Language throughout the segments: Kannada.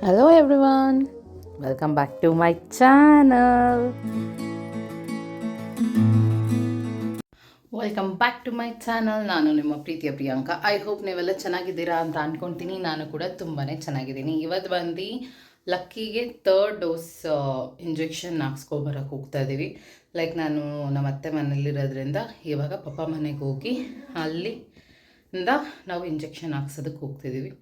Hello everyone, welcome back to my channel. Welcome back to my channel. ನಾನು ನಿಮ್ಮ ಪ್ರೀತಿಯ ಪ್ರಿಯಾಂಕಾ. ಐ ಹೋಪ್ ನೀವೆಲ್ಲ ಚೆನ್ನಾಗಿದ್ದೀರಾ ಅಂತ ಅಂದ್ಕೊತೀನಿ. ನಾನು ಕೂಡ ತುಂಬಾ ಚೆನ್ನಾಗಿದ್ದೀನಿ. ಇವತ್ತು ಬಂದು ಲಕ್ಕಿಗೆ 3rd ಡೋಸ್ ಇಂಜೆಕ್ಷನ್ ಹಾಕ್ಸ್ಕೊಬರಕ್ಕೆ ಹೋಗ್ತಾ ಇದ್ದೀವಿ. ಲೈಕ್ ನಾನು ನಮ್ಮ ಅತ್ತೆ ಮನೇಲಿರೋದ್ರಿಂದ ಇವಾಗ ಪಪ್ಪ ಮನೆಗೆ ಹೋಗಿ ಅಲ್ಲಿಂದ ನಾವು ಇಂಜೆಕ್ಷನ್ ಹಾಕ್ಸೋದಕ್ಕೆ ಹೋಗ್ತಿದ್ದೀವಿ.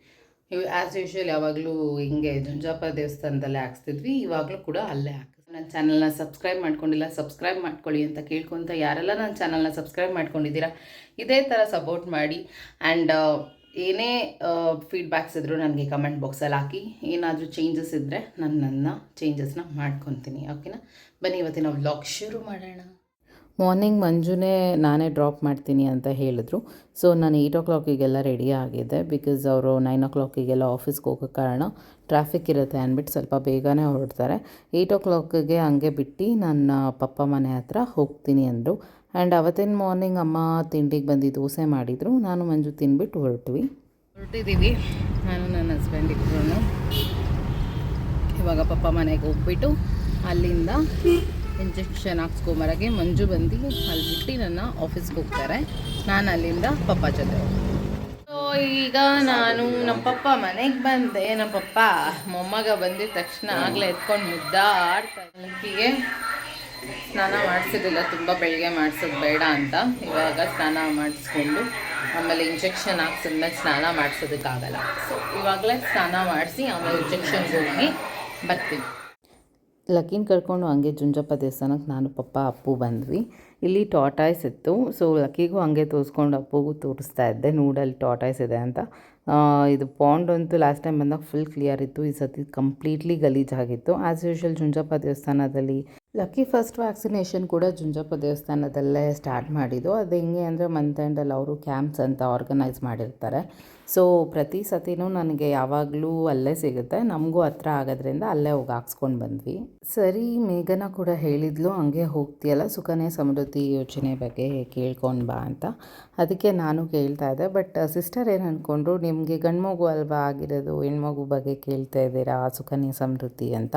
ಆ್ಯಸ್ ಯೂಶ್ವಲ್ ಯಾವಾಗಲೂ ಹಿಂಗೆ ಜುಂಜಾಪ ದೇವಸ್ಥಾನದಲ್ಲೇ ಹಾಕ್ಸ್ತಿದ್ವಿ. ಇವಾಗಲೂ ಕೂಡ ಅಲ್ಲೇ ನನ್ನ ಚಾನಲ್ನ ಸಬ್ಸ್ಕ್ರೈಬ್ ಮಾಡ್ಕೊಂಡಿಲ್ಲ, ಸಬ್ಸ್ಕ್ರೈಬ್ ಮಾಡ್ಕೊಳ್ಳಿ ಅಂತ ಕೇಳ್ಕೊತ, ಯಾರೆಲ್ಲ ನನ್ನ ಚಾನಲ್ನ ಸಬ್ಸ್ಕ್ರೈಬ್ ಮಾಡ್ಕೊಂಡಿದ್ದೀರಾ ಇದೇ ಥರ ಸಪೋರ್ಟ್ ಮಾಡಿ. ಆ್ಯಂಡ್ ಏನೇ ಫೀಡ್ಬ್ಯಾಕ್ಸ್ ಇದ್ದರೂ ನನಗೆ ಕಮೆಂಟ್ ಬಾಕ್ಸಲ್ಲಿ ಹಾಕಿ. ಏನಾದರೂ ಚೇಂಜಸ್ ಇದ್ದರೆ ನನ್ನ ಚೇಂಜಸ್ನ ಮಾಡ್ಕೊತೀನಿ. ಓಕೆನಾ? ಬನ್ನಿ ಇವತ್ತಿನ ವ್ಲಾಗ್ ಶುರು ಮಾಡೋಣ. ಮಾರ್ನಿಂಗ್ ಮಂಜುನೇ ನಾನೇ ಡ್ರಾಪ್ ಮಾಡ್ತೀನಿ ಅಂತ ಹೇಳಿದ್ರು. ಸೊ ನಾನು 8 o'clock ರೆಡಿ ಆಗಿದೆ. ಬಿಕಾಸ್ ಅವರು 9 o'clock ಆಫೀಸ್ಗೆ ಹೋಗೋ ಕಾರಣ ಟ್ರಾಫಿಕ್ ಇರುತ್ತೆ ಅಂದ್ಬಿಟ್ಟು ಸ್ವಲ್ಪ ಬೇಗನೆ ಹೊರಡ್ತಾರೆ. 8 o'clock ಹಂಗೆ ಬಿಟ್ಟು ನನ್ನ ಪಪ್ಪ ಮನೆ ಹತ್ರ ಹೋಗ್ತೀನಿ ಅಂದರು. ಆ್ಯಂಡ್ ಅವತ್ತಿನ ಮಾರ್ನಿಂಗ್ ಅಮ್ಮ ತಿಂಡಿಗೆ ಬಂದು ದೋಸೆ ಮಾಡಿದರು. ನಾನು ಮಂಜು ತಿಂದ್ಬಿಟ್ಟು ಹೊರಟಿದ್ದೀವಿ. ನಾನು ನನ್ನ ಹಸ್ಬೆಂಡ್ ಇಬ್ಬರೂ ಇವಾಗ ಪಪ್ಪ ಮನೆಗೆ ಹೋಗ್ಬಿಟ್ಟು ಅಲ್ಲಿಂದ ಇಂಜೆಕ್ಷನ್ ಹಾಕ್ಸ್ಕೊಂಬರಾಗೆ ಮಂಜು ಬಂದು ಅಲ್ಲಿ ಬಿಟ್ಟು ನನ್ನ ಆಫೀಸ್ಗೆ ಹೋಗ್ತಾರೆ. ನಾನು ಅಲ್ಲಿಂದ ಪಪ್ಪ ಜೊತೆ. ಸೊ ಈಗ ನಾನು ನಮ್ಮ ಪಪ್ಪ ಮನೆಗೆ ಬಂದೆ. ನಮ್ಮ ಪಪ್ಪ ಮೊಮ್ಮಗ ಬಂದಿದ ತಕ್ಷಣ ಆಗಲೇ ಎತ್ಕೊಂಡು ಮುದ್ದಾಡ್ತಾಗೆ ಸ್ನಾನ ಮಾಡಿಸೋದಿಲ್ಲ, ತುಂಬ ಬೆಳಗ್ಗೆ ಮಾಡಿಸೋದು ಬೇಡ ಅಂತ. ಇವಾಗ ಸ್ನಾನ ಮಾಡಿಸ್ಕೊಂಡು ಆಮೇಲೆ ಇಂಜೆಕ್ಷನ್ ಹಾಕ್ಸಿದ್ಮೇಲೆ ಸ್ನಾನ ಮಾಡಿಸೋದಕ್ಕಾಗಲ್ಲ. ಸೊ ಇವಾಗಲೇ ಸ್ನಾನ ಮಾಡಿಸಿ ಆಮೇಲೆ ಇಂಜೆಕ್ಷನ್ಗೆ ಹೋಗಿ ಬರ್ತೀವಿ. ಲಕ್ಕಿನ ಕರ್ಕೊಂಡು ಹಂಗೆ ಜುಂಜಪ್ಪ ದೇವಸ್ಥಾನಕ್ಕೆ ನಾನು ಪಪ್ಪ ಅಪ್ಪು ಬಂದ್ವಿ. ಇಲ್ಲಿ ಟಾಟಾಯ್ಸ್ ಇತ್ತು. ಸೊ ಲಕ್ಕಿಗೂ ಹಂಗೆ ತೋರಿಸ್ಕೊಂಡು ಅಪ್ಪುಗೂ ತೋರಿಸ್ತಾ ಇದ್ದೆ, ನೂಡಲ್ಲಿ ಟಾಟಾಯ್ಸ್ ಇದೆ ಅಂತ. ಇದು ಪಾಂಡ್ ಅಂತೂ ಲಾಸ್ಟ್ ಟೈಮ್ ಬಂದಾಗ ಫುಲ್ ಕ್ಲಿಯರ್ ಇತ್ತು. ಈ ಸತಿ ಕಂಪ್ಲೀಟ್ಲಿ ಗಲೀಜಾಗಿತ್ತು. ಆ್ಯಸ್ ಯೂಶ್ವಲ್ ಜುಂಜಪ್ಪ ದೇವಸ್ಥಾನದಲ್ಲಿ ಲಕ್ಕಿ ಫಸ್ಟ್ ವ್ಯಾಕ್ಸಿನೇಷನ್ ಕೂಡ ಜುಂಜಪ್ಪ ದೇವಸ್ಥಾನದಲ್ಲೇ ಸ್ಟಾರ್ಟ್ ಮಾಡಿದ್ದು. ಅದು ಹೆಂಗೆ ಅಂದರೆ ಮಂತ್ ಎಂಡಲ್ಲಿ ಅವರು ಕ್ಯಾಂಪ್ಸ್ ಅಂತ ಆರ್ಗನೈಸ್ ಮಾಡಿರ್ತಾರೆ. ಸೊ ಪ್ರತಿ ಸತಿನೂ ನನಗೆ ಯಾವಾಗಲೂ ಅಲ್ಲೇ ಸಿಗುತ್ತೆ, ನಮಗೂ ಹತ್ರ ಆಗೋದ್ರಿಂದ ಅಲ್ಲೇ ಹೋಗಿ ಹಾಕ್ಸ್ಕೊಂಡು ಬಂದ್ವಿ. ಸರಿ, ಮೇಘನ ಕೂಡ ಹೇಳಿದ್ಲು ಹಂಗೆ ಹೋಗ್ತೀಯಲ್ಲ ಸುಕನ್ಯಾ ಸಮೃದ್ಧಿ ಯೋಜನೆ ಬಗ್ಗೆ ಕೇಳ್ಕೊಂಡು ಬಾ ಅಂತ. ಅದಕ್ಕೆ ನಾನು ಕೇಳ್ತಾ ಇದ್ದೆ. ಬಟ್ ಸಿಸ್ಟರ್ ಏನು ಅಂದ್ಕೊಂಡ್ರು, ನಿಮಗೆ ಗಂಡ್ಮಗು ಅಲ್ವಾ ಆಗಿರೋದು, ಹೆಣ್ಮಗು ಬಗ್ಗೆ ಕೇಳ್ತಾ ಇದ್ದೀರಾ ಸುಕನ್ಯಾ ಸಮೃದ್ಧಿ ಅಂತ.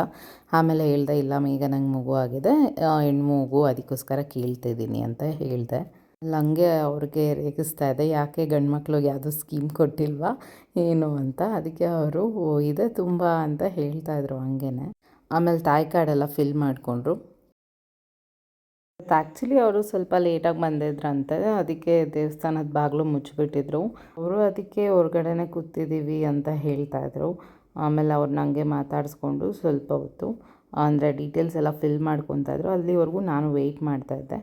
ಆಮೇಲೆ ಹೇಳ್ದೆ, ಇಲ್ಲ ಮೇಘ ನಂಗೆ ಮಗು ಆಗಿದೆ, ಹೆಣ್ಮಗು, ಅದಕ್ಕೋಸ್ಕರ ಕೇಳ್ತಿದ್ದೀನಿ ಅಂತ ಹೇಳಿದೆ. ಹಂಗೆ ಅವ್ರಿಗೆ ರೇಗಿಸ್ತಾ ಇದೆ, ಯಾಕೆ ಗಂಡು ಮಕ್ಳಿಗೆ ಯಾವುದೋ ಸ್ಕೀಮ್ ಕೊಟ್ಟಿಲ್ವಾ ಏನು ಅಂತ. ಅದಕ್ಕೆ ಅವರು ಇದೆ ತುಂಬ ಅಂತ ಹೇಳ್ತಾಯಿದ್ರು ಹಂಗೇ. ಆಮೇಲೆ ತಾಯಿ ಕಾರ್ಡೆಲ್ಲ ಫಿಲ್ ಮಾಡಿಕೊಂಡ್ರು. ಆ್ಯಕ್ಚುಲಿ ಅವರು ಸ್ವಲ್ಪ ಲೇಟಾಗಿ ಬಂದಿದ್ರಂತೆ, ಅದಕ್ಕೆ ದೇವಸ್ಥಾನದ ಬಾಗಿಲು ಮುಚ್ಚಿಬಿಟ್ಟಿದ್ರು. ಅವರು ಅದಕ್ಕೆ ಹೊರಗಡೆನೆ ಕೂತಿದ್ದೀವಿ ಅಂತ ಹೇಳ್ತಾಯಿದ್ರು. ಆಮೇಲೆ ಅವ್ರನ್ನ ಹಂಗೆ ಮಾತಾಡಿಸ್ಕೊಂಡು ಸ್ವಲ್ಪ ಹೊತ್ತು ಅಂದರೆ ಡೀಟೇಲ್ಸ್ ಎಲ್ಲ ಫಿಲ್ ಮಾಡ್ಕೊತಾಯಿದ್ರು. ಅಲ್ಲಿವರೆಗೂ ನಾನು ವೆಯ್ಟ್ ಮಾಡ್ತಾಯಿದ್ದೆ.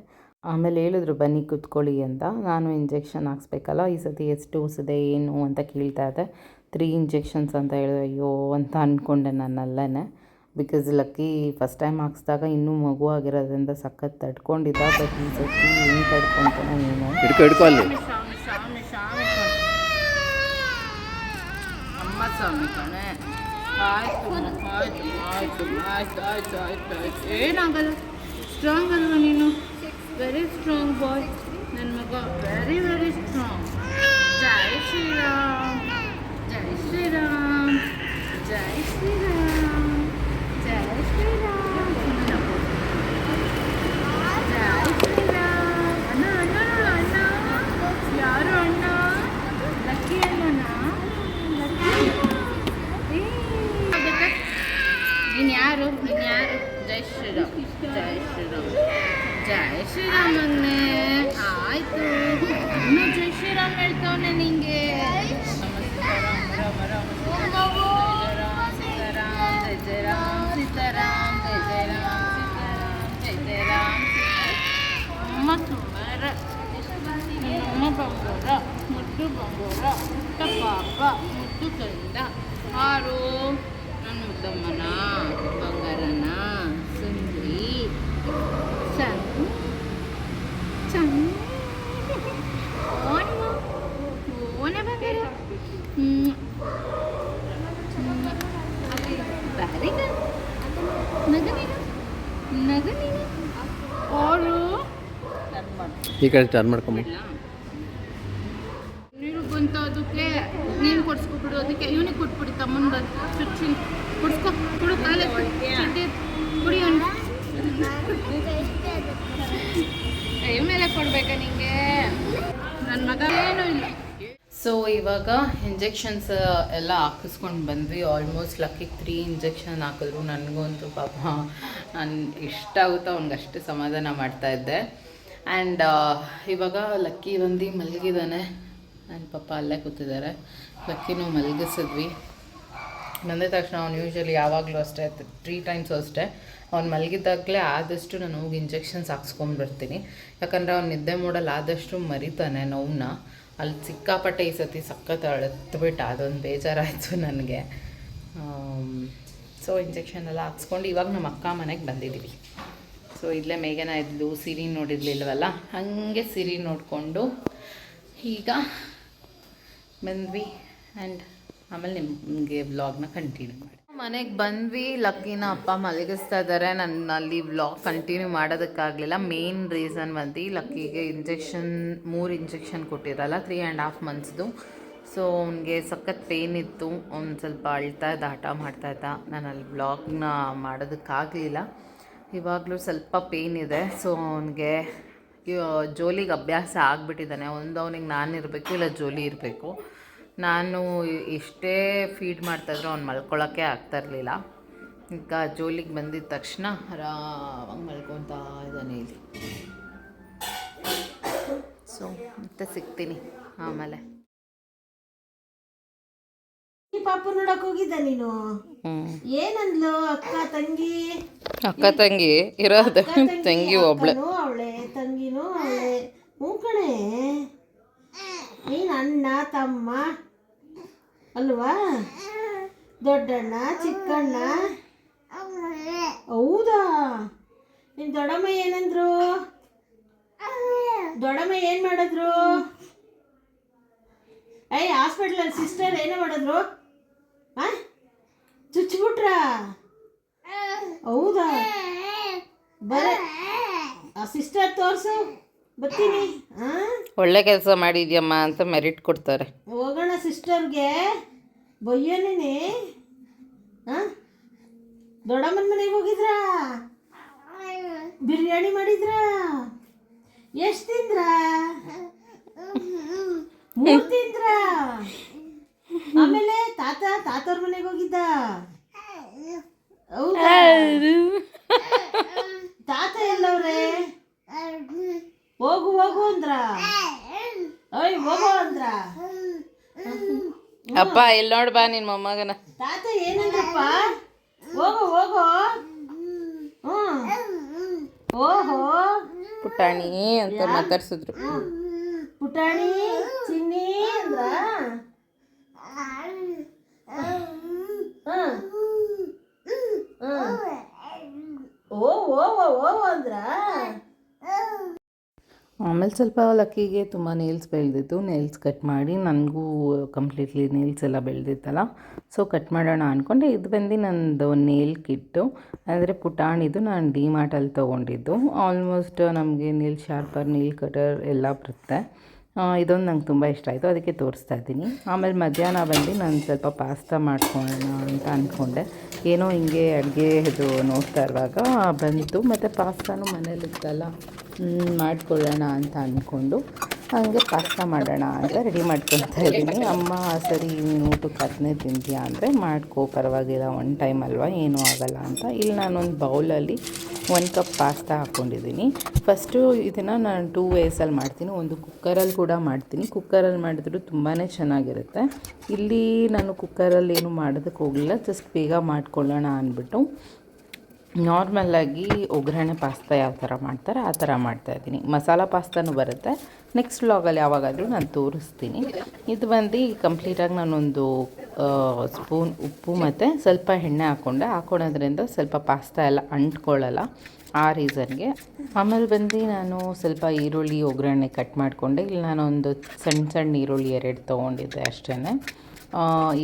ಆಮೇಲೆ ಹೇಳಿದ್ರು ಬನ್ನಿ ಕೂತ್ಕೊಳ್ಳಿ ಅಂತ. ನಾನು ಇಂಜೆಕ್ಷನ್ ಹಾಕ್ಸ್ಬೇಕಲ್ಲ, ಈ ಸತಿ ಎಷ್ಟು ಡೋಸ್ ಇದೆ ಏನು ಅಂತ ಕೇಳ್ತಾ ಇದ್ದೆ. 3 ಇಂಜೆಕ್ಷನ್ಸ್ ಅಂತ ಹೇಳಿದೆ. ಅಯ್ಯೋ ಅಂತ ಅಂದ್ಕೊಂಡೆ ನನ್ನಲ್ಲೇ. ಬಿಕಾಸ್ ಲಕ್ಕಿ ಫಸ್ಟ್ ಟೈಮ್ ಹಾಕ್ಸಿದಾಗ ಇನ್ನೂ ಮಗು ಆಗಿರೋದ್ರಿಂದ ಸಖತ್ ತಡ್ಕೊಂಡಿದ್ದ. ಬಟ್ ಈ ಸತಿ ಹೆಂಗೆ ತಡ್ಕೊತಾನೋ ಏನು. ಏನಾಗಲ್ಲ, ಸ್ಟ್ರಾಂಗ್ ಅಲ್ವಾ ನೀನು? ವೆರಿ ಸ್ಟ್ರಾಂಗ್ ಬಾಯ್ ನನ್ನ ಮಗ, ವೆರಿ ವೆರಿ ಸ್ಟ್ರಾಂಗ್. ಜೈ ಶ್ರೀರಾಮ್, ಜೈ ಶ್ರೀರಾಮ್, ಜೈ ಶ್ರೀರಾಮ್, ಜೈ ಶ್ರೀರಾಮ್, ಜೈ ಶ್ರೀರಾಮ್. ಅಣ್ಣ ಅಣ್ಣ ಅಣ್ಣ, ಯಾರು ಅಣ್ಣ? ಲಕ್ಕಿ ಅಣ್ಣನಾ? ನೀನು ಯಾರು? ಜೈ ಶ್ರೀರಾಮ್, ಜೈ ಶ್ರೀರಾಮ್, ಜೈ ಶ್ರೀರಾಮ್ ಅನ್ನೇ. ಆಯಿತು, ಇನ್ನೂ ಜೈ ಶ್ರೀರಾಮ್ ಹೇಳ್ತವನೆ ನಿಂಗೆ. ಸೀತಾರಾಮ್, ರಾಮ ರಾಮ ಸೀತಾರಾಮ್, ಜೈ ಜಯ ರಾಮ್ ಸೀತಾರಾಮ್, ಜೈ ಜಯ ರಾಮ್ ಸೀತಾರಾಮ್, ಜೈ ಜಯ ರಾಮ್. ಅಮ್ಮ ಸುಂದರ, ಅಮ್ಮ ಬಂಗೋರ, ಮುದ್ದು ಬಂಗೋರ, ಪುಟ್ಟ ಪಾಪ, ಮುದ್ದು ಕಂದ. ಹಾರು ನನ್ನ ಮುದ್ದಮ್ಮನ, ಬಂಗಾರನ, ಸುಂದ್ರಿ, ಓನೆ ಬಂಗಾರ. Very good. ನಗ ನೀನು, ನಗ ನೀನು. ಅವರು ಈ ಕಡೆ ಟರ್ನ್ ಮಾಡ್ಕೊಂಬಿಡಿ. ನೀರು ಬಂತು ಅದಕ್ಕೆ ನೀನು ಕೊಡಿಸ್ಕೊಟ್ಬಿಡು, ಅದಕ್ಕೆ ಇವನಿಗೆ ಕೊಟ್ಬಿಡಿ ತಮ್ಮನ ಚುಚ್ಚಿ. ಎತ್ಕೊ ಕೊಡು ಕಾಲು ಎತ್ಕೊ ಚಡ್ಡಿ ಕುಡಿ ಒಂದು ಕೈ ಮೇಲೆ ಕೊಡ್ಬೇಕಾ ನಿಂಗೆ ನನ್ನ ಮಗ ಏನೂ ಇಲ್ಲ. ಸೊ ಇವಾಗ ಇಂಜೆಕ್ಷನ್ಸ್ ಎಲ್ಲ ಹಾಕಿಸ್ಕೊಂಡು ಬಂದ್ವಿ. ಆಲ್ಮೋಸ್ಟ್ ಲಕ್ಕಿಗೆ 3 ಇಂಜೆಕ್ಷನ್ ಹಾಕಿದ್ರು. ನನಗಂತೂ ಪಾಪ ನಾನು ಎಷ್ಟಾಗುತ್ತೋ ಅವ್ನಿಗೆ ಅಷ್ಟು ಸಮಾಧಾನ ಮಾಡ್ತಾಯಿದ್ದೆ. ಆ್ಯಂಡ್ ಇವಾಗ ಲಕ್ಕಿ ಬಂದು ಮಲಗಿದ್ದಾನೆ. ನನ್ನ ಪಾಪ ಅಲ್ಲೇ ಕೂತಿದ್ದಾರೆ. ಲಕ್ಕಿನೂ ಮಲಗಿಸಿದ್ವಿ. ಬಂದ ತಕ್ಷಣ ಅವ್ನು ಯೂಶ್ವಲಿ ಯಾವಾಗಲೂ ಅಷ್ಟೇ 3 ಟೈಮ್ಸು ಅಷ್ಟೇ ಅವ್ನು ಮಲಗಿದಾಗಲೇ ಆದಷ್ಟು ನಾನು ಹೋಗಿ ಇಂಜೆಕ್ಷನ್ಸ್ ಹಾಕ್ಸ್ಕೊಂಡ್ಬರ್ತೀನಿ. ಯಾಕಂದರೆ ಅವ್ನು ನಿದ್ದೆ ಮಾಡಲು ಆದಷ್ಟು ಮರಿತಾನೆ ನೋವನ್ನ. ಅಲ್ಲಿ ಸಿಕ್ಕಾಪಟ್ಟೆ ಈ ಸತಿ ಸಖತ್ ಅಳತ್ಬಿಟ್ಟು ಅದೊಂದು ಬೇಜಾರಾಯಿತು ನನಗೆ. ಸೊ ಇಂಜೆಕ್ಷನ್ ಎಲ್ಲ ಹಾಕ್ಸ್ಕೊಂಡು ಇವಾಗ ನಮ್ಮ ಅಕ್ಕ ಮನೆಗೆ ಬಂದಿದ್ದೀವಿ. ಸೊ ಇಲ್ಲೇ ಮೇಘನ ಇದ್ಲು, ಸಿರಿ ನೋಡಿರ್ಲಿಲ್ವಲ್ಲ, ಹಾಗೆ ಸಿರಿ ನೋಡಿಕೊಂಡು ಈಗ ಬಂದ್ವಿ. ಆ್ಯಂಡ್ ಆಮೇಲೆ ನಿಮಗೆ ವ್ಲಾಗ್ನ ಕಂಟಿನ್ಯೂ ಮಾಡಿ. ಮನೆಗೆ ಬಂದ್ವಿ. ಲಕ್ಕಿನ ಅಪ್ಪ ಮಲಗಿಸ್ತಾ ಇದ್ದಾರೆ. ನನ್ನ ಅಲ್ಲಿ ವ್ಲಾಗ್ ಕಂಟಿನ್ಯೂ ಮಾಡೋದಕ್ಕಾಗಲಿಲ್ಲ. ಮೇನ್ ರೀಸನ್ ಬಂದು ಲಕ್ಕಿಗೆ 3 ಇಂಜೆಕ್ಷನ್ ಕೊಟ್ಟಿರಲ್ಲ 3.5 ಮಂತ್ಸ್ದು. ಸೊ ಅವನಿಗೆ ಸಖತ್ ಪೇಯ್ನ್ ಇತ್ತು. ಅವ್ನು ಸ್ವಲ್ಪ ಅಳ್ತಾ ಇದ್ದ, ಹಠ ಮಾಡ್ತಾಯಿದ್ದ. ನಾನು ಅಲ್ಲಿ ವ್ಲಾಗ್ನ ಮಾಡೋದಕ್ಕಾಗಲಿಲ್ಲ. ಇವಾಗಲೂ ಸ್ವಲ್ಪ ಪೇಯ್ನ್ ಇದೆ. ಸೊ ಅವನಿಗೆ ಜೋಲಿಗೆ ಅಭ್ಯಾಸ ಆಗಿಬಿಟ್ಟಿದ್ದಾನೆ. ಅವನಿಗೆ ನಾನು ಇರಬೇಕು, ಇಲ್ಲ ಜೋಲಿ ಇರಬೇಕು. ನಾನು ಎಷ್ಟೇ ಫೀಡ್ ಮಾಡ್ತಾಯಿದ್ರು ಅವ್ನು ಮಲ್ಕೊಳ್ಳೋಕ್ಕೆ ಆಗ್ತಾಯಿರಲಿಲ್ಲ. ಈಗ ಜೋಲಿಗೆ ಬಂದಿದ್ದ ತಕ್ಷಣ ಆರಾಮಾಗಿ ಮಲ್ಕೊತಾ ಇದ್ದಾನೆ ಇಲ್ಲಿ. ಸೊ ಮತ್ತೆ ಸಿಗ್ತೀನಿ ಆಮೇಲೆ. ಪಾಪು ನೋಡಕ್ ಹೋಗಿದ್ದ ನೀನು? ಏನಂದ್ಲು ಅಕ್ಕ ತಂಗಿ ಇರೋದು ತಂಗಿ ಒಬ್ಳೆ. ಅವಳೆ ತಂಗಿನೂ ಅವಳೆ. ಹ್ಞೂ ಕಣೆ, ನೀನು ಅಣ್ಣ ತಮ್ಮ ಅಲ್ವಾ? ದೊಡ್ಡಣ್ಣ ಚಿಕ್ಕಣ್ಣ. ಹೌದಾ? ನಿನ್ ದೊಡ್ಡಮ್ಮ ಏನಂದ್ರು? ದೊಡ್ಡಮ್ಮ ಏನ್ ಮಾಡಿದ್ರು? ಹಾಸ್ಪಿಟ್ಲಲ್ಲಿ ಸಿಸ್ಟರ್ ಏನೋ ಮಾಡಿದ್ರು? ಚುಚ್ಬಿಟ್ರ? ಹೌದಾ? ಬರ ಆ ಸಿಸ್ಟರ್ ತೋರ್ಸು, ಬರ್ತೀನಿ. ಒಳ್ಳೆ ಕೆಲಸ ಮಾಡಿದ್ಯಮ್ಮ ಅಂತ ಮೆರಿಟ್ ಕೊಡ್ತಾರೆ. ಹೋಗೋಣ ಸಿಸ್ಟರ್ಗೆ ಬಯ್ಯೋನೇನೆ. ದೊಡ್ಡಮ್ಮನ ಮನೆಗೆ ಹೋಗಿದ್ರ? ಬಿರಿಯಾನಿ ಮಾಡಿದ್ರ? ಎಷ್ಟು ತಿಂದ್ರ? 3 ತಿಂದ್ರ? ಆಮೇಲೆ ತಾತವ್ರ ಮನೆಗೆ ಹೋಗಿದ್ದ? ಹೌದಾ? ತಾತ ಎಲ್ಲವ್ರೆ? ಹೋಗು ಅಂದ್ರ? ಹೋಗು ಅಂದ್ರ? ಅಪ್ಪ ಇಲ್ಲಿ ನೋಡ್ ಬಾ ನಿನ್ ಮೊಮ್ಮಗನ. ತಾತ ಏನಂದ್ರಪ್ಪ? ಹೋಗು. ಓಹೋ ಪುಟಾಣಿ ಅಂತ ಮಾತಾಡ್ಸಿದ್ರು. ಪುಟಾಣಿ ಚಿನ್ನಿ ಅಂದ್ರ? ಓ ಅಂದ್ರ? ಆಮೇಲೆ ಸ್ವಲ್ಪ ಲಕ್ಕಿಗೆ ತುಂಬ ನೇಲ್ಸ್ ಬೆಳೆದಿತ್ತು. ನೇಲ್ಸ್ ಕಟ್ ಮಾಡಿ ನನಗೂ ಕಂಪ್ಲೀಟ್ಲಿ ನೇಲ್ಸ್ ಎಲ್ಲ ಬೆಳೆದಿತ್ತಲ್ಲ, ಸೊ ಕಟ್ ಮಾಡೋಣ ಅಂದ್ಕೊಂಡೆ. ಇದು ಬಂದು ನನ್ನದು ನೇಲ್ ಕಿಟ್ಟು, ಅಂದರೆ ಪುಟಾಣಿದು ನಾನು ಡಿಮಾರ್ಟಲ್ಲಿ ತೊಗೊಂಡಿದ್ದು. ಆಲ್ಮೋಸ್ಟ್ ನಮಗೆ ನೇಲ್ ಶಾರ್ಪರ್, ನೇಲ್ ಕಟರ್ ಎಲ್ಲ ಬರುತ್ತೆ. ಇದೊಂದು ನಂಗೆ ತುಂಬ ಇಷ್ಟ ಆಯಿತು, ಅದಕ್ಕೆ ತೋರಿಸ್ತಾ ಇದ್ದೀನಿ. ಆಮೇಲೆ ಮಧ್ಯಾಹ್ನ ಬಂದು ನಾನು ಸ್ವಲ್ಪ ಪಾಸ್ತಾ ಮಾಡ್ಕೊಳ್ಳೋಣ ಅಂತ ಅಂದ್ಕೊಂಡೆ. ಏನೋ ಹಿಂಗೆ ಅಡುಗೆ ಇದು ನೋಡ್ತಾ ಇರುವಾಗ ಬಂತು, ಮತ್ತು ಪಾಸ್ತಾನು ಮನೇಲಿತ್ತಲ್ಲ ಮಾಡ್ಕೊಳ್ಳೋಣ ಅಂತ ಅಂದ್ಕೊಂಡು ಹಾಗೆ ಪಾಸ್ತಾ ಮಾಡೋಣ ಅಂತ ರೆಡಿ ಮಾಡ್ಕೊತಾ ಇದ್ದೀನಿ. ಅಮ್ಮ ಸರಿ ನೀನು ಊಟಕ್ಕೆ ಅದನ್ನೇ ತಿಂತೀಯಾ ಅಂದರೆ ಮಾಡ್ಕೋ, ಪರವಾಗಿಲ್ಲ, 1 ಟೈಮ್ ಅಲ್ವಾ, ಏನೂ ಆಗೋಲ್ಲ ಅಂತ. ಇಲ್ಲಿ ನಾನೊಂದು ಬೌಲಲ್ಲಿ 1 ಕಪ್ ಪಾಸ್ತಾ ಹಾಕ್ಕೊಂಡಿದ್ದೀನಿ. ಫಸ್ಟು ಇದನ್ನು ನಾನು 2 ವೇಸಲ್ಲಿ ಮಾಡ್ತೀನಿ. ಒಂದು ಕುಕ್ಕರಲ್ಲಿ ಕೂಡ ಮಾಡ್ತೀನಿ. ಕುಕ್ಕರಲ್ಲಿ ಮಾಡಿದ್ರು ತುಂಬಾ ಚೆನ್ನಾಗಿರುತ್ತೆ. ಇಲ್ಲಿ ನಾನು ಕುಕ್ಕರಲ್ಲಿ ಏನು ಮಾಡೋದಕ್ಕೆ ಹೋಗಲಿಲ್ಲ, ಜಸ್ಟ್ ಬೇಗ ಮಾಡ್ಕೊಳ್ಳೋಣ ಅಂದ್ಬಿಟ್ಟು ನಾರ್ಮಲ್ಲಾಗಿ ಒಗ್ಗರಣೆ ಪಾಸ್ತಾ ಯಾವ ಥರ ಮಾಡ್ತಾರೆ ಆ ಥರ ಮಾಡ್ತಾಯಿದ್ದೀನಿ. ಮಸಾಲ ಪಾಸ್ತಾನು ಬರುತ್ತೆ, ನೆಕ್ಸ್ಟ್ ವ್ಲಾಗಲ್ಲಿ ಯಾವಾಗಾದರೂ ನಾನು ತೋರಿಸ್ತೀನಿ. ಇದು ಬಂದು ಕಂಪ್ಲೀಟಾಗಿ ನಾನೊಂದು ಸ್ಪೂನ್ ಉಪ್ಪು ಮತ್ತು ಸ್ವಲ್ಪ ಎಣ್ಣೆ ಹಾಕ್ಕೊಳ್ಳೋದ್ರಿಂದ ಸ್ವಲ್ಪ ಪಾಸ್ತಾ ಎಲ್ಲ ಅಂಟ್ಕೊಳ್ಳಲ್ಲ, ಆ ರೀಸನ್ಗೆ. ಆಮೇಲೆ ಬಂದು ನಾನು ಸ್ವಲ್ಪ ಈರುಳ್ಳಿ ಒಗ್ಗರಣೆ ಕಟ್ ಮಾಡಿಕೊಂಡೆ. ಇಲ್ಲಿ ನಾನೊಂದು ಸಣ್ಣ ಈರುಳ್ಳಿ 2 ತೊಗೊಂಡಿದ್ದೆ ಅಷ್ಟೇ.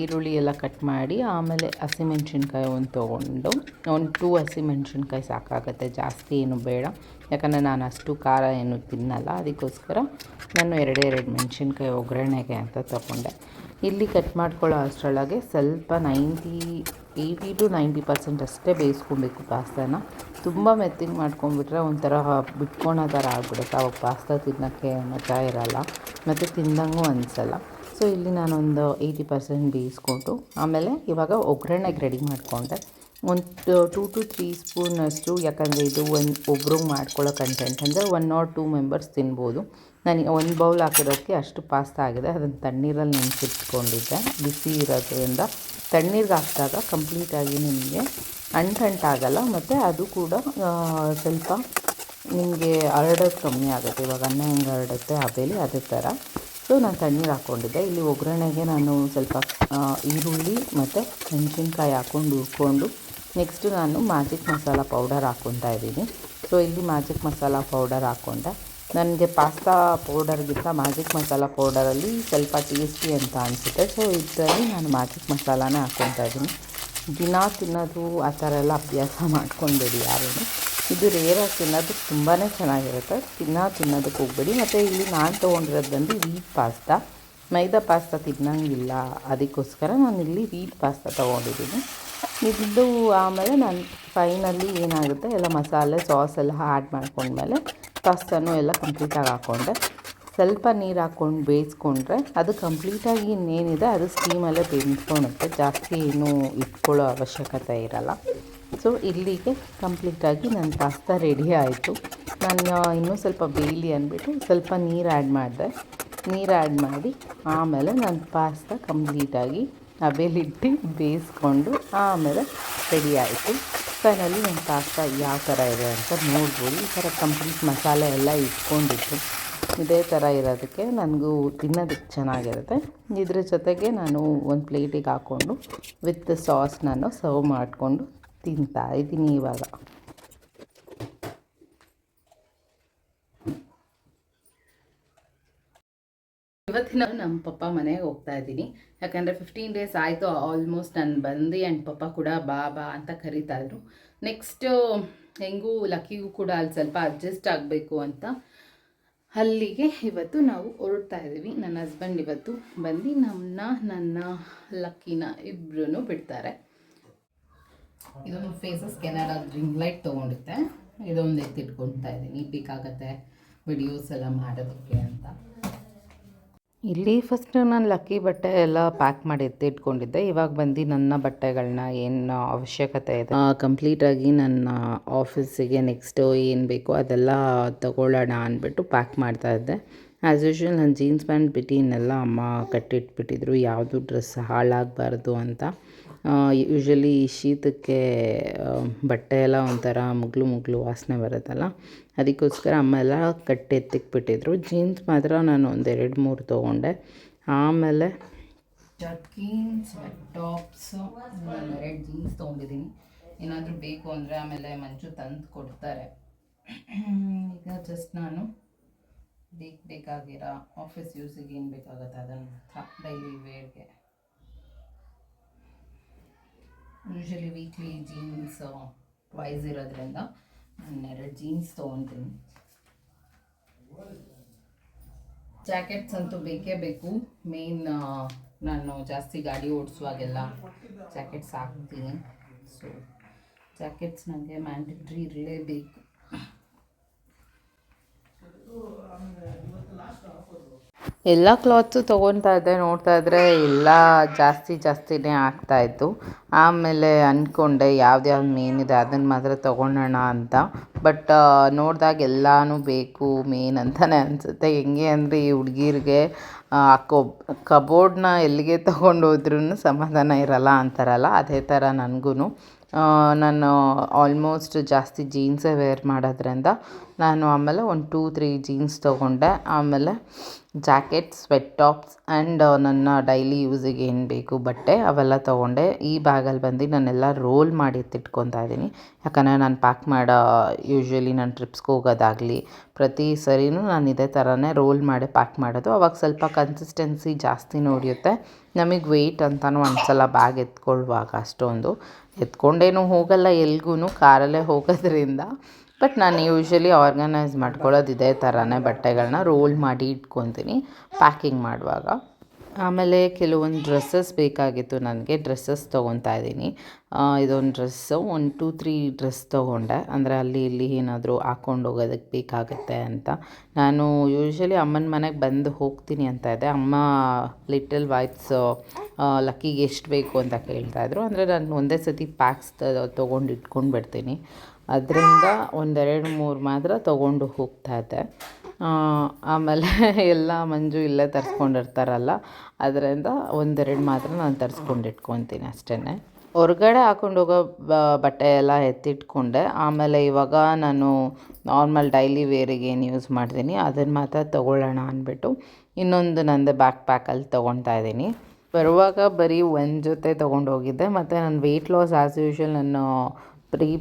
ಈರುಳ್ಳಿ ಎಲ್ಲ ಕಟ್ ಮಾಡಿ, ಆಮೇಲೆ ಹಸಿಮೆಣ್ಸಿನ್ಕಾಯಿ ಒಂದು ತೊಗೊಂಡು, ಒಂದು 2 ಹಸಿಮೆಣ್ಸಿನ್ಕಾಯಿ ಸಾಕಾಗುತ್ತೆ, ಜಾಸ್ತಿ ಏನು ಬೇಡ, ಯಾಕಂದರೆ ನಾನು ಅಷ್ಟು ಖಾರ ಏನು ತಿನ್ನಲ್ಲ, ಅದಕ್ಕೋಸ್ಕರ ನಾನು 2 ಮೆಣಸಿನ್ಕಾಯಿ ಒಗ್ಗರಣೆಗೆ ಅಂತ ತೊಗೊಂಡೆ. ಇಲ್ಲಿ ಕಟ್ ಮಾಡ್ಕೊಳ್ಳೋ ಅಷ್ಟರೊಳಗೆ ಸ್ವಲ್ಪ 90 80 to 90% ಅಷ್ಟೇ ಬೇಯಿಸ್ಕೊಬೇಕು ಪಾಸ್ತಾನ. ತುಂಬ ಮೆತ್ತಗೆ ಮಾಡ್ಕೊಂಡ್ಬಿಟ್ರೆ ಒಂಥರ ಬಿಟ್ಕೊಳೋ ಥರ ಆಗ್ಬಿಡುತ್ತೆ, ಅವಾಗ ಪಾಸ್ತಾ ತಿನ್ನೋಕ್ಕೆ ಮಜಾ ಇರೋಲ್ಲ ಮತ್ತು ತಿಂದಂಗೂ ಅನಿಸಲ್ಲ. ಸೊ ಇಲ್ಲಿ ನಾನೊಂದು 80% ಬೇಯಿಸ್ಕೊಂಡು ಆಮೇಲೆ ಇವಾಗ ಒಗ್ಗರಣೆಗೆ ರೆಡಿ ಮಾಡಿಕೊಂಡೆ. ಒಂದು 2 to 3 ಸ್ಪೂನಷ್ಟು, ಯಾಕಂದರೆ ಇದು ಒಬ್ರಿಗೆ ಮಾಡ್ಕೊಳ್ಳೋ ಕಂಟೆಂಟ್, ಅಂದರೆ 1 or 2 ಮೆಂಬರ್ಸ್ ತಿನ್ಬೋದು. ನನಗೆ 1 ಬೌಲ್ ಹಾಕಿರೋದಕ್ಕೆ ಅಷ್ಟು ಪಾಸ್ತಾ ಆಗಿದೆ. ಅದನ್ನು ತಣ್ಣೀರಲ್ಲಿ ನೆನೆಸಿಟ್ಕೊಂಡಿದ್ದೆ. ಬಿಸಿ ಇರೋದ್ರಿಂದ ತಣ್ಣೀರಿಗೆ ಹಾಕಿದಾಗ ಕಂಪ್ಲೀಟಾಗಿ ನಿಮಗೆ ಅಂಟಾಗಲ್ಲ ಮತ್ತು ಅದು ಕೂಡ ಸ್ವಲ್ಪ ನಿಮಗೆ ಹರಡೋದು ಕಮ್ಮಿ ಆಗುತ್ತೆ. ಇವಾಗ ಅನ್ನ ಹೆಂಗೆ ಹರಡುತ್ತೆ ಹಬೇಲಿ ಅದೇ ಥರ. ಸೊ ನಾನು ತಣ್ಣೀರು ಹಾಕ್ಕೊಂಡಿದ್ದೆ. ಇಲ್ಲಿ ಒಗ್ಗರಣೆಗೆ ನಾನು ಸ್ವಲ್ಪ ಈರುಳ್ಳಿ ಮತ್ತು ಮೆಣಸಿನ್ಕಾಯಿ ಹಾಕ್ಕೊಂಡು ಹುರ್ಕೊಂಡು ನೆಕ್ಸ್ಟು ನಾನು ಮ್ಯಾಜಿಕ್ ಮಸಾಲ ಪೌಡರ್ ಹಾಕ್ಕೊತಾ ಇದ್ದೀನಿ. ಸೊ ಇಲ್ಲಿ ಮ್ಯಾಜಿಕ್ ಮಸಾಲ ಪೌಡರ್ ಹಾಕ್ಕೊಂಡೆ. ನನಗೆ ಪಾಸ್ತಾ ಪೌಡರ್ಗಿಂತ ಮ್ಯಾಜಿಕ್ ಮಸಾಲ ಪೌಡರಲ್ಲಿ ಸ್ವಲ್ಪ ಟೇಸ್ಟಿ ಅಂತ ಅನಿಸುತ್ತೆ. ಸೊ ಇದರಲ್ಲಿ ನಾನು ಮ್ಯಾಜಿಕ್ ಮಸಾಲಾನೇ ಹಾಕ್ಕೊತಾ ಇದ್ದೀನಿ. ದಿನ ತಿನ್ನೋದು ಆ ಥರ ಎಲ್ಲ ಅಭ್ಯಾಸ ಮಾಡ್ಕೊಬೇಡಿ ಯಾರೂ. ಇದು ರೇರಾಗಿ ತಿನ್ನೋದು ತುಂಬಾ ಚೆನ್ನಾಗಿರುತ್ತೆ. ತಿನ್ನೋದಕ್ಕೆ ಹೋಗಬೇಡಿ. ಮತ್ತು ಇಲ್ಲಿ ನಾನು ತೊಗೊಂಡಿರೋದು ಬಂದು ವೀಟ್ ಪಾಸ್ತಾ, ಮೈದಾ ಪಾಸ್ತಾ ತಿನ್ನೋಂಗಿಲ್ಲ, ಅದಕ್ಕೋಸ್ಕರ ನಾನು ಇಲ್ಲಿ ವೀಟ್ ಪಾಸ್ತಾ ತೊಗೊಂಡಿದ್ದೀನಿ. ಇದು ಆಮೇಲೆ ನಾನು ಫೈನಲ್ಲಿ ಏನಾಗುತ್ತೆ ಎಲ್ಲ ಮಸಾಲೆ ಸಾಸ್ ಎಲ್ಲ ಆ್ಯಡ್ ಮಾಡ್ಕೊಂಡ್ಮೇಲೆ ಪಾಸ್ತಾನು ಎಲ್ಲ ಕಂಪ್ಲೀಟಾಗಿ ಹಾಕ್ಕೊಂಡೆ. ಸ್ವಲ್ಪ ನೀರು ಹಾಕ್ಕೊಂಡು ಬೇಯಿಸ್ಕೊಂಡ್ರೆ ಅದು ಕಂಪ್ಲೀಟಾಗಿ ಇನ್ನೇನಿದೆ ಅದು ಸ್ಟೀಮಲ್ಲೇ ಬೆಂದ್ಕೊಳುತ್ತೆ, ಜಾಸ್ತಿ ಏನೂ ಇಟ್ಕೊಳ್ಳೋ ಅವಶ್ಯಕತೆ ಇರೋಲ್ಲ. ಸೊ ಇಲ್ಲಿಗೆ ಕಂಪ್ಲೀಟಾಗಿ ನನ್ನ ಪಾಸ್ತಾ ರೆಡಿ ಆಯಿತು. ನಾನು ಇನ್ನೂ ಸ್ವಲ್ಪ ಬೇಯಲಿ ಅಂದ್ಬಿಟ್ಟು ಸ್ವಲ್ಪ ನೀರು ಆ್ಯಡ್ ಮಾಡಿದೆ. ನೀರು ಆ್ಯಡ್ ಮಾಡಿ ಆಮೇಲೆ ನನ್ನ ಪಾಸ್ತಾ ಕಂಪ್ಲೀಟಾಗಿ ಹಬೇಲಿಟ್ಟು ಬೇಯಿಸ್ಕೊಂಡು ಆಮೇಲೆ ರೆಡಿ ಆಯಿತು. ಫೈನಲಿ ನನ್ನ ಪಾಸ್ತಾ ಯಾವ ಥರ ಇದೆ ಅಂತ ನೋಡ್ಬೋದು. ಈ ಥರ ಕಂಪ್ಲೀಟ್ ಮಸಾಲೆ ಎಲ್ಲ ಇಟ್ಕೊಂಡಿತ್ತು. ಇದೇ ಥರ ಇರೋದಕ್ಕೆ ನನಗೂ ತಿನ್ನೋದಕ್ಕೆ ಚೆನ್ನಾಗಿರುತ್ತೆ. ಇದ್ರ ಜೊತೆಗೆ ನಾನು ಒಂದು ಪ್ಲೇಟಿಗೆ ಹಾಕ್ಕೊಂಡು ವಿತ್ ಸಾಸ್ ನಾನು ಸರ್ವ್ ಮಾಡಿಕೊಂಡು ತಿಂತಾ ಇದ್ದೀನಿ ಇವಾಗ. ಇವತ್ತಿನ ನಮ್ಮ ಪಪ್ಪ ಮನೆಗೆ ಹೋಗ್ತಾ ಇದ್ದೀನಿ. ಯಾಕಂದರೆ 15 days ಆಯಿತು ಆಲ್ಮೋಸ್ಟ್ ನಾನು ಬಂದು, ಆ್ಯಂಡ್ ಪಪ್ಪ ಕೂಡ ಬಾ ಅಂತ ಕರೀತಾಯಿದ್ರು. ನೆಕ್ಸ್ಟು ಹೆಂಗೂ ಲಕ್ಕಿಗೂ ಕೂಡ ಅಲ್ಲಿ ಸ್ವಲ್ಪ ಅಡ್ಜಸ್ಟ್ ಆಗಬೇಕು ಅಂತ ಅಲ್ಲಿಗೆ ಇವತ್ತು ನಾವು ಹೊರಡ್ತಾ ಇದ್ದೀವಿ. ನನ್ನ ಹಸ್ಬೆಂಡ್ ಇವತ್ತು ಬಂದು ನನ್ನ ಲಕ್ಕಿನ ಇಬ್ಬರೂ ಬಿಡ್ತಾರೆ. ಇದೊಂದು ಫೇಸಸ್ ಕೆನಡಾ ರಿಂಗ್ ಲೈಟ್ ತೊಗೊಂಡಿದ್ದೆ, ಇದೊಂದು ಎತ್ತಿಟ್ಕೊಳ್ತಾ ಇದ್ದೀನಿ, ಬೇಕಾಗತ್ತೆ ವಿಡಿಯೋಸ್ ಎಲ್ಲ ಮಾಡೋದಕ್ಕೆ ಅಂತ. ಇಲ್ಲಿ ಫಸ್ಟ್ ನಾನು ಲಕ್ಕಿ ಬಟ್ಟೆ ಎಲ್ಲ ಪ್ಯಾಕ್ ಮಾಡಿ ಎತ್ತಿಟ್ಕೊಂಡಿದ್ದೆ. ಇವಾಗ ಬಂದು ನನ್ನ ಬಟ್ಟೆಗಳನ್ನ ಏನು ಅವಶ್ಯಕತೆ ಇದೆ ಕಂಪ್ಲೀಟಾಗಿ ನನ್ನ ಆಫೀಸಿಗೆ ನೆಕ್ಸ್ಟು ಏನು ಬೇಕೋ ಅದೆಲ್ಲ ತಗೊಳ್ಳೋಣ ಅಂದ್ಬಿಟ್ಟು ಪ್ಯಾಕ್ ಮಾಡ್ತಾಯಿದ್ದೆ. ಆ್ಯಸ್ ಯೂಶ್ವಲ್ ನಾನು ಜೀನ್ಸ್ ಪ್ಯಾಂಟ್ ಬಿಟ್ಟು ಇನ್ನೆಲ್ಲ ಅಮ್ಮ ಕಟ್ಟಿಟ್ಬಿಟ್ಟಿದ್ರು, ಯಾವುದು ಡ್ರೆಸ್ ಹಾಳಾಗಬಾರ್ದು ಅಂತ. ಯೂಶ್ವಲಿ ಶೀತಕ್ಕೆ ಬಟ್ಟೆ ಎಲ್ಲ ಒಂಥರ ಮುಗ್ಲು ವಾಸನೆ ಬರುತ್ತಲ್ಲ, ಅದಕ್ಕೋಸ್ಕರ ಅಮ್ಮ ಎಲ್ಲ ಕಟ್ಟಿ ಎತ್ತಿಕ್ಬಿಟ್ಟಿದ್ರು. ಜೀನ್ಸ್ ಮಾತ್ರ ನಾನು ಒಂದು 2-3 ತೊಗೊಂಡೆ. ಆಮೇಲೆ ಜರ್ಕಿನ್, ಸ್ವೆಟ್ ಟಾಪ್ಸು, 2 ಜೀನ್ಸ್ ತೊಗೊಂಡಿದ್ದೀನಿ. ಏನಾದರೂ ಬೇಕು ಅಂದರೆ ಆಮೇಲೆ ಮಂಚು ತಂದು ಕೊಡ್ತಾರೆ. ಈಗ ಜಸ್ಟ್ ನಾನು ಬೇಕಾಗಿರೋ ಆಫೀಸ್ ಯೂಸಿಗೆ ಏನು ಬೇಕಾಗುತ್ತೆ ಅದನ್ನು ಡೈಲಿ ವೇರ್ಗೆ. ಯೂಶ್ವಲಿ ವೀಕ್ಲಿ ಜೀನ್ಸ್ ವೈಸ್ ಇರೋದ್ರಿಂದ ನಾನು 2 ಜೀನ್ಸ್ ತೊಗೊತೀನಿ. ಜಾಕೆಟ್ಸ್ ಅಂತೂ ಬೇಕೇ ಬೇಕು. ಮೇನ್ ನಾನು ಜಾಸ್ತಿ ಗಾಡಿ ಓಡಿಸುವಾಗೆಲ್ಲ ಜಾಕೆಟ್ಸ್ ಹಾಕ್ತೀನಿ. ಸೊ ಜಾಕೆಟ್ಸ್ ನನಗೆ ಮ್ಯಾಂಡೇಟ್ರಿ ಇರಲೇಬೇಕು. ಎಲ್ಲ ಕ್ಲಾತ್ಸು ತೊಗೊತಾ ಇದ್ದೆ, ನೋಡ್ತಾ ಇದ್ದರೆ ಎಲ್ಲ ಜಾಸ್ತಿನೇ ಆಗ್ತಾಯಿತ್ತು. ಆಮೇಲೆ ಅಂದ್ಕೊಂಡೆ ಯಾವ್ದು ಮೇನ್ ಇದೆ ಅದನ್ನು ಮಾತ್ರ ತೊಗೊಳೋಣ ಅಂತ. ಬಟ್ ನೋಡಿದಾಗ ಎಲ್ಲನೂ ಬೇಕು ಮೇನ್ ಅಂತಲೇ ಅನಿಸುತ್ತೆ. ಹೆಂಗೆ ಅಂದರೆ ಈ ಹುಡುಗಿರಿಗೆ ಕಬೋರ್ಡ್ನ ಎಲ್ಲಿಗೆ ತೊಗೊಂಡೋದ್ರೂ ಸಮಾಧಾನ ಇರಲ್ಲ ಅಂತಾರಲ್ಲ, ಅದೇ ಥರ ನನಗೂ. ನಾನು ಆಲ್ಮೋಸ್ಟ್ ಜಾಸ್ತಿ ಜೀನ್ಸೇ ವೇರ್ ಮಾಡೋದ್ರಿಂದ ನಾನು ಆಮೇಲೆ ಒಂದು 2-3 ಜೀನ್ಸ್ ತೊಗೊಂಡೆ. ಆಮೇಲೆ ಜಾಕೆಟ್, ಸ್ವೆಟ್ ಟಾಪ್ಸ್ ಆ್ಯಂಡ್ ನನ್ನ ಡೈಲಿ ಯೂಸಿಗೆ ಏನು ಬೇಕು ಬಟ್ಟೆ ಅವೆಲ್ಲ ತೊಗೊಂಡೆ. ಈ ಬ್ಯಾಗಲ್ಲಿ ಬಂದು ನಾನೆಲ್ಲ ರೋಲ್ ಮಾಡಿ ಎತ್ತಿಟ್ಕೊತಾ ಇದ್ದೀನಿ. ಯಾಕಂದರೆ ನಾನು ಪ್ಯಾಕ್ ಮಾಡೋ ಯೂಶ್ವಲಿ ನಾನು ಟ್ರಿಪ್ಸ್ಗೆ ಹೋಗೋದಾಗಲಿ ಪ್ರತಿ ಸರಿನೂ ನಾನು ಇದೇ ಥರನೇ ರೋಲ್ ಮಾಡಿ ಪ್ಯಾಕ್ ಮಾಡೋದು. ಅವಾಗ ಸ್ವಲ್ಪ ಕನ್ಸಿಸ್ಟೆನ್ಸಿ ಜಾಸ್ತಿ ನೋಡಿಯುತ್ತೆ, ನಮಗೆ ವೆಯ್ಟ್ ಅಂತಲೂ ಅನಿಸಲ್ಲ ಬ್ಯಾಗ್ ಎತ್ಕೊಳ್ಳುವಾಗ. ಅಷ್ಟೊಂದು ಎತ್ಕೊಂಡೇನು ಹೋಗಲ್ಲ ಎಲ್ಗೂ, ಕಾರಲ್ಲೇ ಹೋಗೋದ್ರಿಂದ. ಬಟ್ ನಾನು ಯೂಶ್ವಲಿ ಆರ್ಗನೈಸ್ ಮಾಡ್ಕೊಳ್ಳೋದು ಇದೇ ಥರನೇ, ಬಟ್ಟೆಗಳನ್ನ ರೋಲ್ ಮಾಡಿ ಇಟ್ಕೊತೀನಿ ಪ್ಯಾಕಿಂಗ್ ಮಾಡುವಾಗ. ಆಮೇಲೆ ಕೆಲವೊಂದು ಡ್ರೆಸ್ಸಸ್ ಬೇಕಾಗಿತ್ತು ನನಗೆ. ಡ್ರೆಸ್ಸಸ್ ತೊಗೊತಾ ಇದ್ದೀನಿ. ಇದೊಂದು ಡ್ರೆಸ್ಸು 1 2 3 ಡ್ರೆಸ್ ತೊಗೊಂಡೆ. ಅಂದರೆ ಅಲ್ಲಿ ಇಲ್ಲಿ ಏನಾದರೂ ಹಾಕ್ಕೊಂಡು ಹೋಗೋದಕ್ಕೆ ಬೇಕಾಗುತ್ತೆ ಅಂತ. ನಾನು ಯೂಶ್ವಲಿ ಅಮ್ಮನ ಮನೆಗೆ ಬಂದು ಹೋಗ್ತೀನಿ ಅಂತ ಇದ್ದೆ. ಅಮ್ಮ ಲಿಟಲ್ ವೈಟ್ಸ್ ಲಕ್ಕಿಗೆ ಎಷ್ಟು ಬೇಕು ಅಂತ ಕೇಳ್ತಾಯಿದ್ರು. ಅಂದರೆ ನಾನು ಒಂದೇ ಸತಿ ಪ್ಯಾಕ್ಸ್ ತೊಗೊಂಡು ಇಟ್ಕೊಂಡು ಬಿಡ್ತೀನಿ. ಅದರಿಂದ 1 2 3 ಮಾತ್ರ ತೊಗೊಂಡು ಹೋಗ್ತಾಯಿದ್ದೆ. ಆಮೇಲೆ ಎಲ್ಲ ಮಂಜು ಇಲ್ಲೇ ತರಿಸ್ಕೊಂಡಿರ್ತಾರಲ್ಲ, ಅದರಿಂದ 1 2 ಮಾತ್ರ ನಾನು ತರಿಸ್ಕೊಂಡು ಇಟ್ಕೊತೀನಿ ಅಷ್ಟೇ. ಹೊರಗಡೆ ಹಾಕ್ಕೊಂಡು ಹೋಗೋ ಬಟ್ಟೆ ಎಲ್ಲ ಎತ್ತಿಟ್ಕೊಂಡೆ. ಆಮೇಲೆ ಇವಾಗ ನಾನು ನಾರ್ಮಲ್ ಡೈಲಿ ವೇರಿಗೆ ಏನು ಯೂಸ್ ಮಾಡ್ತೀನಿ ಅದನ್ನು ಮಾತ್ರ ತೊಗೊಳ್ಳೋಣ ಅಂದ್ಬಿಟ್ಟು ಇನ್ನೊಂದು ನಂದು ಬ್ಯಾಕ್ ಪ್ಯಾಕಲ್ಲಿ ತೊಗೊತಾ ಇದ್ದೀನಿ. ಬರುವಾಗ ಬರೀ ಒಂದು ಜೊತೆ ತೊಗೊಂಡು ಹೋಗಿದ್ದೆ. ಮತ್ತು ನಾನು ವೆಯ್ಟ್ ಲಾಸ್ ಆ್ಯಸ್ ಯೂಶ್ವಲ್ ನಾನು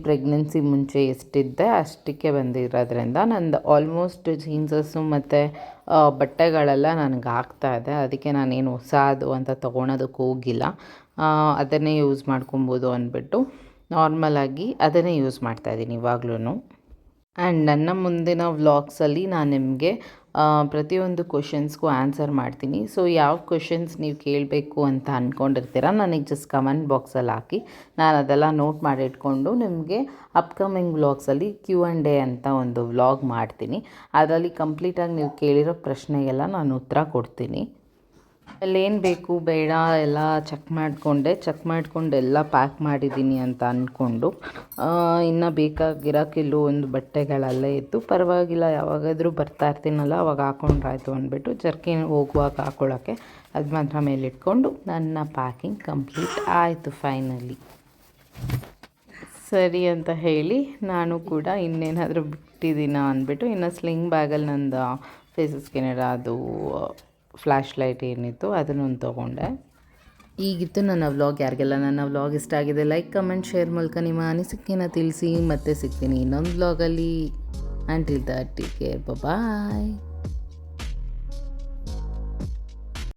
ಪ್ರೆಗ್ನೆನ್ಸಿ ಮುಂಚೆ ಎಷ್ಟಿದ್ದೆ ಅಷ್ಟಕ್ಕೆ ಬಂದಿರೋದ್ರಿಂದ ನಂದು ಆಲ್ಮೋಸ್ಟ್ ಜೀನ್ಸಸ್ಸು ಮತ್ತು ಬಟ್ಟೆಗಳೆಲ್ಲ ನನಗೆ ಆಗ್ತಾಯಿದೆ. ಅದಕ್ಕೆ ನಾನೇನು ಹೊಸದು ಅಂತ ತೊಗೊಳೋದಕ್ಕೆ ಹೋಗಿಲ್ಲ. ಅದನ್ನೇ ಯೂಸ್ ಮಾಡ್ಕೊಬೋದು ಅಂದ್ಬಿಟ್ಟು ನಾರ್ಮಲಾಗಿ ಅದನ್ನೇ ಯೂಸ್ ಮಾಡ್ತಾಯಿದ್ದೀನಿ ಇವಾಗ್ಲೂ. ಆ್ಯಂಡ್ ನನ್ನ ಮುಂದಿನ ವ್ಲಾಗ್ಸಲ್ಲಿ ನಾನು ನಿಮಗೆ ಪ್ರತಿಯೊಂದು ಕ್ವೆಶನ್ಸ್ಗೂ ಆನ್ಸರ್ ಮಾಡ್ತೀನಿ. ಸೊ ಯಾವ ಕ್ವೆಶನ್ಸ್ ನೀವು ಕೇಳಬೇಕು ಅಂತ ಅಂದ್ಕೊಂಡಿರ್ತೀರ ನನಗೆ ಜಸ್ಟ್ ಕಮೆಂಟ್ ಬಾಕ್ಸಲ್ಲಿ ಹಾಕಿ, ನಾನು ಅದೆಲ್ಲ ನೋಟ್ ಮಾಡಿ ಇಟ್ಕೊಂಡು ನಿಮಗೆ ಅಪ್ಕಮಿಂಗ್ ವ್ಲಾಗ್ಸಲ್ಲಿ Q&A ಅಂತ ಒಂದು ವ್ಲಾಗ್ ಮಾಡ್ತೀನಿ. ಅದರಲ್ಲಿ ಕಂಪ್ಲೀಟಾಗಿ ನೀವು ಕೇಳಿರೋ ಪ್ರಶ್ನೆಗೆಲ್ಲ ನಾನು ಉತ್ತರ ಕೊಡ್ತೀನಿ. ಅಲ್ಲೇನು ಬೇಕು ಬೇಡ ಎಲ್ಲ ಚೆಕ್ ಮಾಡಿಕೊಂಡು ಎಲ್ಲ ಪ್ಯಾಕ್ ಮಾಡಿದ್ದೀನಿ ಅಂತ ಅಂದ್ಕೊಂಡು ಇನ್ನು ಬೇಕಾಗಿರೋ ಕೆಲವೊಂದು ಬಟ್ಟೆಗಳಲ್ಲೇ ಇತ್ತು. ಪರವಾಗಿಲ್ಲ, ಯಾವಾಗಾದರೂ ಬರ್ತಾ ಇರ್ತೀನಲ್ಲ ಅವಾಗ ಹಾಕ್ಕೊಂಡ್ರಾಯ್ತು ಅಂದ್ಬಿಟ್ಟು ಜರ್ಕಿನ್ ಹೋಗುವಾಗ ಹಾಕ್ಕೊಳ್ಳೋಕ್ಕೆ ಅದು ಮಾತ್ರ ಮೇಲಿಟ್ಕೊಂಡು ನನ್ನ ಪ್ಯಾಕಿಂಗ್ ಕಂಪ್ಲೀಟ್ ಆಯಿತು ಫೈನಲಿ. ಸರಿ ಅಂತ ಹೇಳಿ ನಾನು ಕೂಡ ಇನ್ನೇನಾದರೂ ಬಿಟ್ಟಿದ್ದೀನ ಅಂದ್ಬಿಟ್ಟು ಇನ್ನು ಸ್ಲಿಂಗ್ ಬ್ಯಾಗಲ್ಲಿ ನಂದು ಫೇಸಸ್ ಸ್ಕ್ಯಾನರ್ ಅದು ಫ್ಲ್ಯಾಶ್ ಲೈಟ್ ಏನಿತ್ತು ಅದನ್ನೊಂದು ತೊಗೊಂಡೆ. ಈಗಿತ್ತು ನನ್ನ ವ್ಲಾಗ್. ಯಾರಿಗೆಲ್ಲ ನನ್ನ ವ್ಲಾಗ್ ಇಷ್ಟ ಆಗಿದೆ ಲೈಕ್ ಕಮೆಂಟ್ ಶೇರ್ ಮೂಲಕ ನಿಮ್ಮ ಅನಿಸಿಕೆನ ತಿಳಿಸಿ. ಮತ್ತೆ ಸಿಗ್ತೀನಿ ಇನ್ನೊಂದು ವ್ಲಾಗಲ್ಲಿ. Until that take care, bye.